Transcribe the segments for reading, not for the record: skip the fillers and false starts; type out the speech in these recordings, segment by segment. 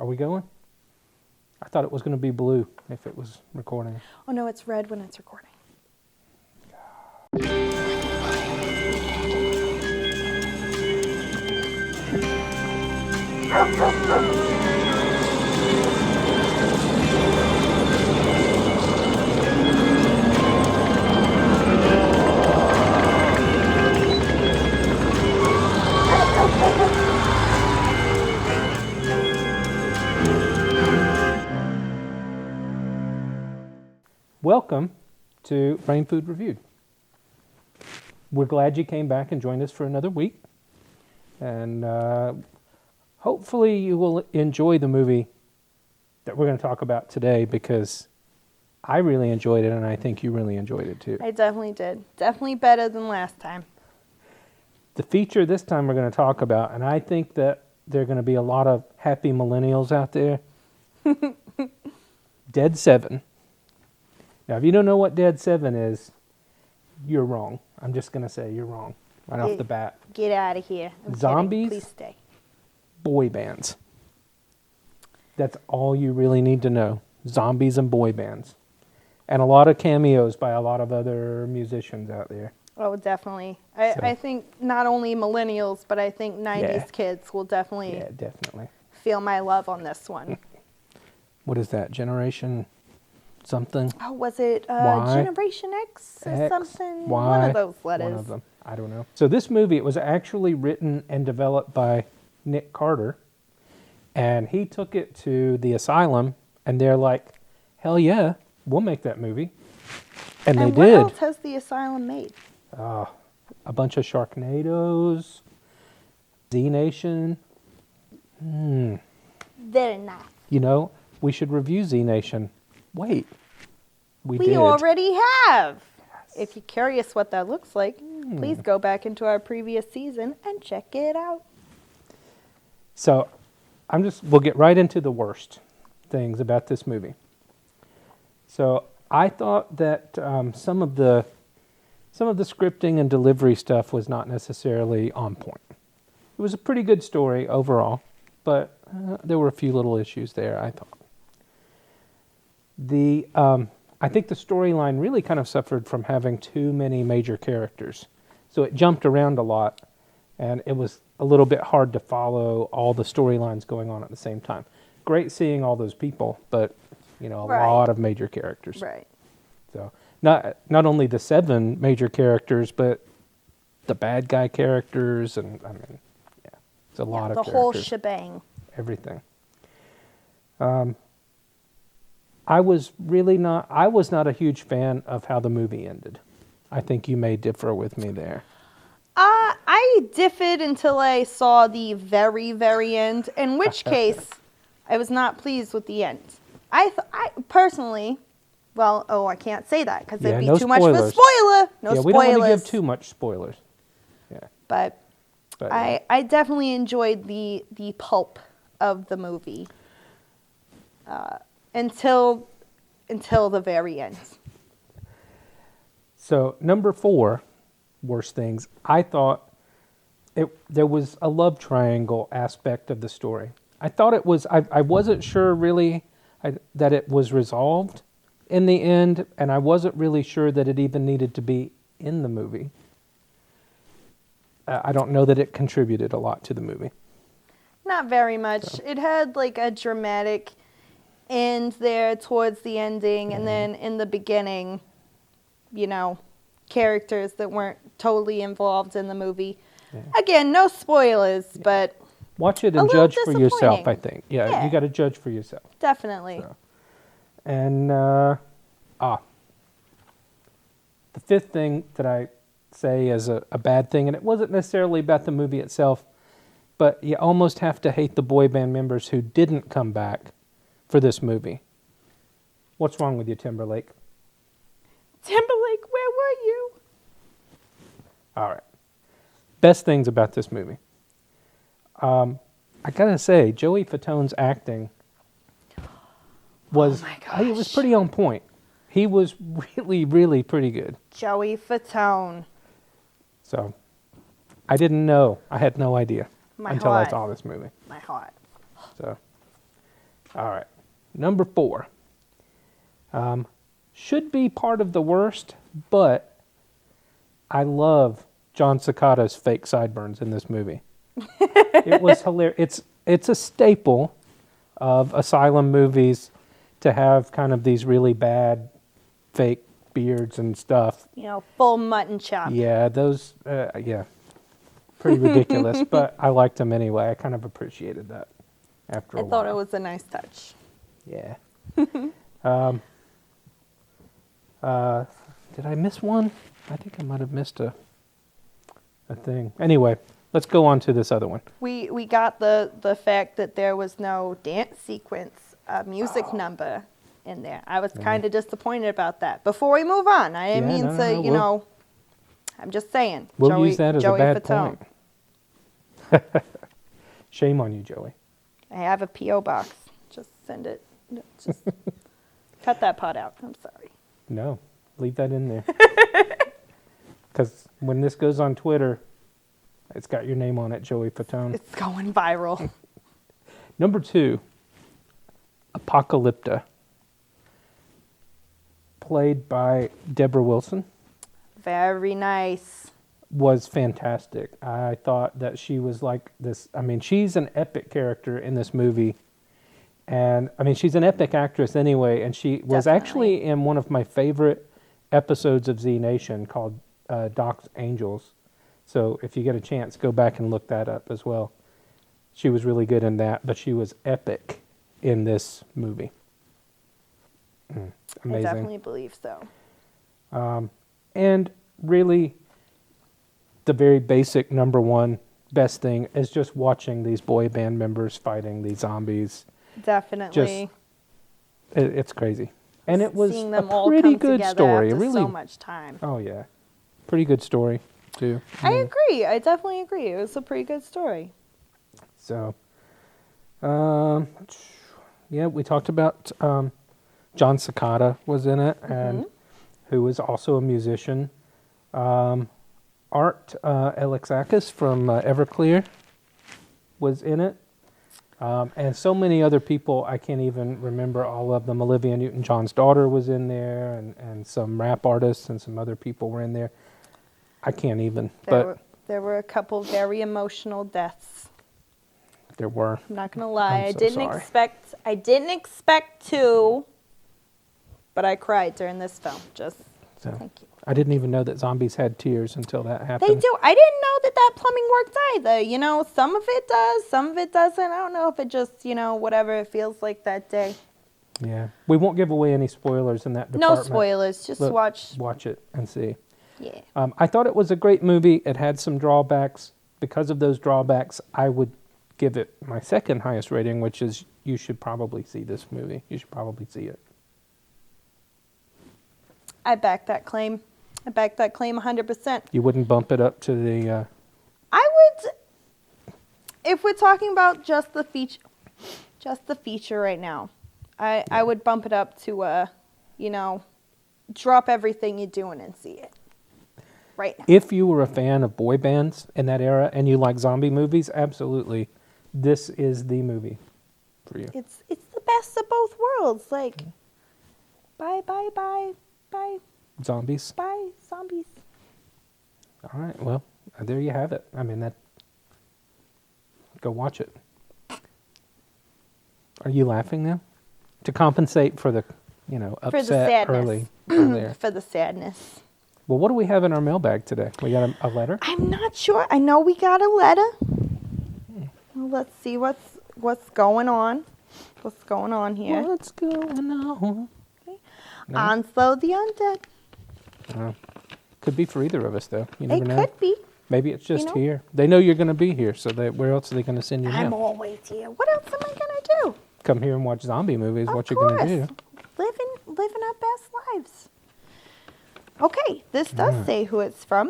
Are we going? I thought it was going to be blue if it was recording. Oh no, it's red when it's recording. Welcome to Brainfood Reviewed. We're glad you came back and joined us for another week. And hopefully you will enjoy the movie that we're going to talk about today, because I really enjoyed it and I think you really enjoyed it too. I definitely did. Definitely better than last time. The feature this time we're going to talk about, and I think that there are going to be a lot of happy millennials out there. Dead 7. Now, if you don't know what Dead 7 is, you're wrong. I'm just going to say you're wrong right off the bat. Get out of here. I'm Zombies? kidding. Please stay. Boy bands. That's all you really need to know. Zombies and boy bands. And a lot of cameos by a lot of other musicians out there. Oh, definitely. I think not only millennials, but I think 90s kids will definitely feel my love on this one. What is that? Generation something? Oh, was it Y? Generation X or something? Y, one of those letters. One of them. I don't know. So this movie, it was actually written and developed by Nick Carter. And he took it to the Asylum, and they're like, hell yeah, we'll make that movie. And they did. What else has the Asylum made? A bunch of Sharknadoes, Z Nation. They're not. You know, we should review Z Nation. Wait, we did. Already have. Yes. If you're curious what that looks like, please go back into our previous season and check it out. So, we'll get right into the worst things about this movie. So, I thought that some of the scripting and delivery stuff was not necessarily on point. It was a pretty good story overall, but there were a few little issues there, I thought. I think the storyline really kind of suffered from having too many major characters. So it jumped around a lot, and it was a little bit hard to follow all the storylines going on at the same time. Great seeing all those people, but, a lot of major characters. Right. So not only the 7 major characters, but the bad guy characters, and it's a lot of characters. The whole shebang. Everything. I was not a huge fan of how the movie ended. I think you may differ with me there. I differed until I saw the very, very end, in which case I was not pleased with the end. I personally, I can't say that because it'd be too much of a spoiler. No spoilers. We don't want to give too much spoilers. Yeah. But I definitely enjoyed the pulp of the movie until the very end. So number 4, worst things. I thought there was a love triangle aspect of the story. I thought it was. I wasn't sure really that it was resolved in the end, and I wasn't really sure that it even needed to be in the movie. I don't know that it contributed a lot to the movie. Not very much. So. It had like a dramatic end there towards the ending, and then in the beginning, characters that weren't totally involved in the movie. Yeah. Again, no spoilers, but watch it and judge for yourself, I think. Yeah. You got to judge for yourself. Definitely. So. And the 5th thing that I say is a bad thing, and it wasn't necessarily about the movie itself, but you almost have to hate the boy band members who didn't come back for this movie. What's wrong with you, Timberlake? Timberlake, where were you? All right. Best things about this movie. I gotta say, Joey Fatone's acting was it was pretty on point. He was really, really pretty good. Joey Fatone. So, I didn't know. I had no idea until I saw this movie. My heart. So, All right. Number 4. Should be part of the worst, but I love John Cicada's fake sideburns in this movie. It was hilarious. It's a staple of asylum movies to have kind of these really bad fake beards and stuff. You know, full mutton chop. Yeah, those, yeah, pretty ridiculous, but I liked them anyway. I kind of appreciated that after a I while. thought it was a nice touch. Yeah. Did I miss one? I think I might have missed a thing. Anyway, let's go on to this other one. We got the fact that there was no dance sequence, music number in there. I was kind of disappointed about that. Before we move on, I didn't mean to, you know, I'm just saying. We'll use that as Joey a bad Fatone. point. Shame on you, Joey. I have a P.O. box. Just send it. Just cut that part out. I'm sorry. No, leave that in there. Because when this goes on Twitter, it's got your name on it, Joey Fatone. It's going viral. Number 2, Apocalypta, played by Deborah Wilson, Very nice. was fantastic. I thought that she was like this. I mean, she's an epic character in this movie. And I mean, she's an epic actress anyway. And she was Definitely. actually in one of my favorite episodes of Z Nation called Doc's Angels. So if you get a chance, go back and look that up as well. She was really good in that, but she was epic in this movie. I Amazing. definitely believe so. And really, the very basic number one best thing is just watching these boy band members fighting these zombies. Definitely. It's crazy. And it was Seeing a them all pretty come good together story. after Really, so much time. oh yeah, pretty good story too. I agree. I definitely agree. It was a pretty good story. So, yeah, we talked about John Cicada was in it, and who was also a musician. Art Alexakis from Everclear was in it. And so many other people, I can't even remember all of them. Olivia Newton-John's daughter was in there, and some rap artists and some other people were in there. I can't even, There were a couple very emotional deaths. there were. I'm not gonna lie. I'm so sorry. I didn't expect to, but I cried during this film. Just So, thank you. I didn't even know that zombies had tears until that happened. They do. I didn't know that plumbing worked either. You know, some of it does, some of it doesn't. I don't know if it just, you know, whatever it feels like that day. Yeah. We won't give away any spoilers in that No department. spoilers. Just Look, watch. Watch it and see. Yeah. I thought it was a great movie. It had some drawbacks. Because of those drawbacks, I would give it my second highest rating, which is you should probably see this movie. You should probably see it. I back that claim. I back that claim 100%. You wouldn't bump it up to the... I would, if we're talking about just the feature right now, I would bump it up to you know, drop everything you're doing and see it right now. If you were a fan of boy bands in that era and you like zombie movies, absolutely, this is the movie for you. It's the best of both worlds. Like, bye, Zombies. bye, zombies. All right, well, there you have it. I mean, that. Go watch it. Are you laughing now? To compensate for the, you know, For the upset sadness. earlier. For the sadness. Well, what do we have in our mailbag today? We got a letter? I'm not sure. I know we got a letter. Well, let's see what's going on. What's going on here? What's going on? No? Onslow the Undead. Could be for either of us, though. You never It know. could be. Maybe it's just know? here. They know you're going to be here, so where else are they going to send you I'm now? always here. What else am I gonna do? Come here and watch zombie movies. Of What you're going to course. do? Living our best lives. Okay, this does say who it's from.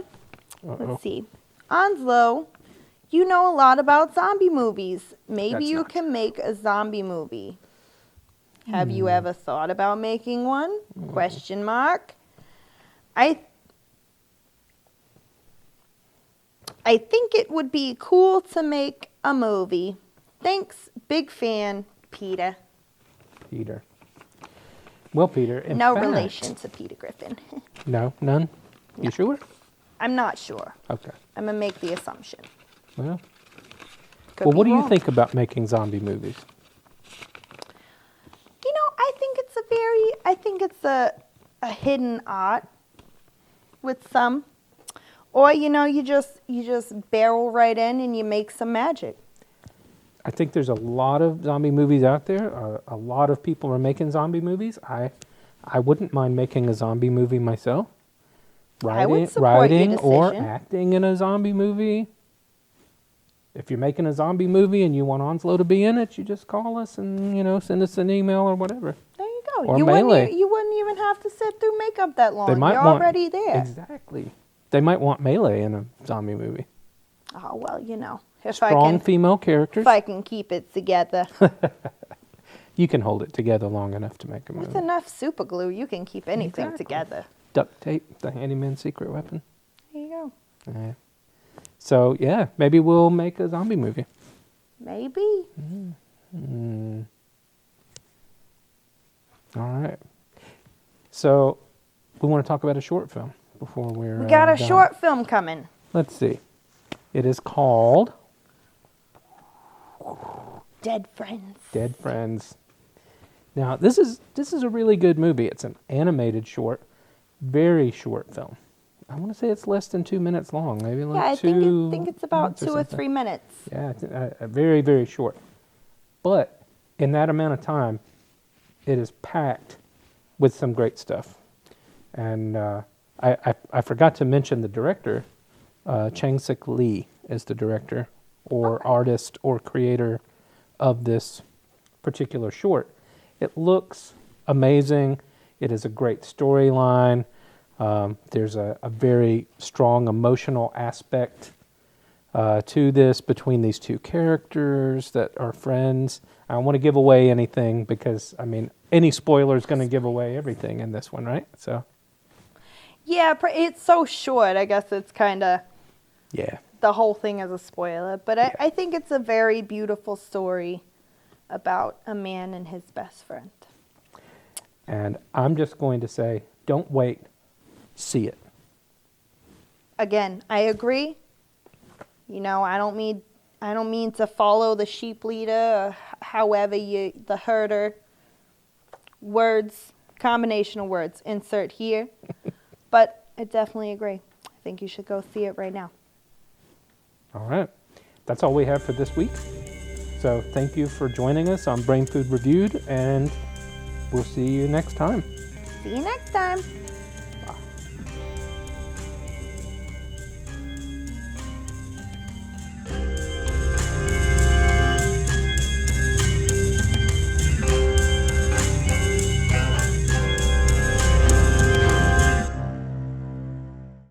Uh-oh. Let's see. Onslow, you know a lot about zombie movies. Maybe That's you not can make a zombie movie. Have you ever thought about making one? Question mark. I think it would be cool to make a movie. Thanks, big fan, Peter. Peter. Well, Peter, in No fact, relation to Peter Griffin. No, none? No. You sure? I'm not sure. Okay. I'm going to make the assumption. Well, Could well, be what do you wrong. think about making zombie movies? You know, I think it's a hidden art with some. Or, you know, you just barrel right in and you make some magic. I think there's a lot of zombie movies out there. A lot of people are making zombie movies. I wouldn't mind making a zombie movie myself. I would support your Writing or decision. acting in a zombie movie. If you're making a zombie movie and you want Onslow to be in it, you just call us and, you know, send us an email or whatever. There you go. Or you Melee. you wouldn't even have to sit through makeup that long. They might You're want, already there. Exactly. They might want Melee in a zombie movie. Oh, well, you know. If Strong female characters. If I can keep it together. You can hold it together long enough to make a movie. With enough super glue, you can keep anything Exactly. together. Duct tape, the handyman's secret weapon. There you go. Yeah. So, yeah, maybe we'll make a zombie movie. Maybe. All right. So, we want to talk about a short film before we're We got a done. short film coming. Let's see. It is called Dead Friends. Dead Friends. Now, this is a really good movie. It's an animated short, very short film. I want to say it's less than 2 minutes long, maybe like Yeah, I two think it's about minutes or 2 or something. 3 minutes. Yeah, it's very, very short. But in that amount of time, it is packed with some great stuff. And I forgot to mention the director. Chang-sik Lee is the director or Okay. artist or creator of this particular short. It looks amazing. It is a great storyline. There's a very strong emotional aspect to this between these two characters that are friends. I don't want to give away anything because, I mean, any spoiler is going to give away everything in this one, right? So, Yeah, it's so short. I guess it's kind of yeah. the whole thing is a spoiler. But Yeah. I think it's a very beautiful story about a man and his best friend. And I'm just going to say, don't wait. See it. Again, I agree. You know, I don't mean to follow the sheep leader or however the herder words, combination of words insert here. But I definitely agree. I think you should go see it right now. All right. That's all we have for this week. So thank you for joining us on Brainfood Reviewed, and we'll see you next time. See you next time.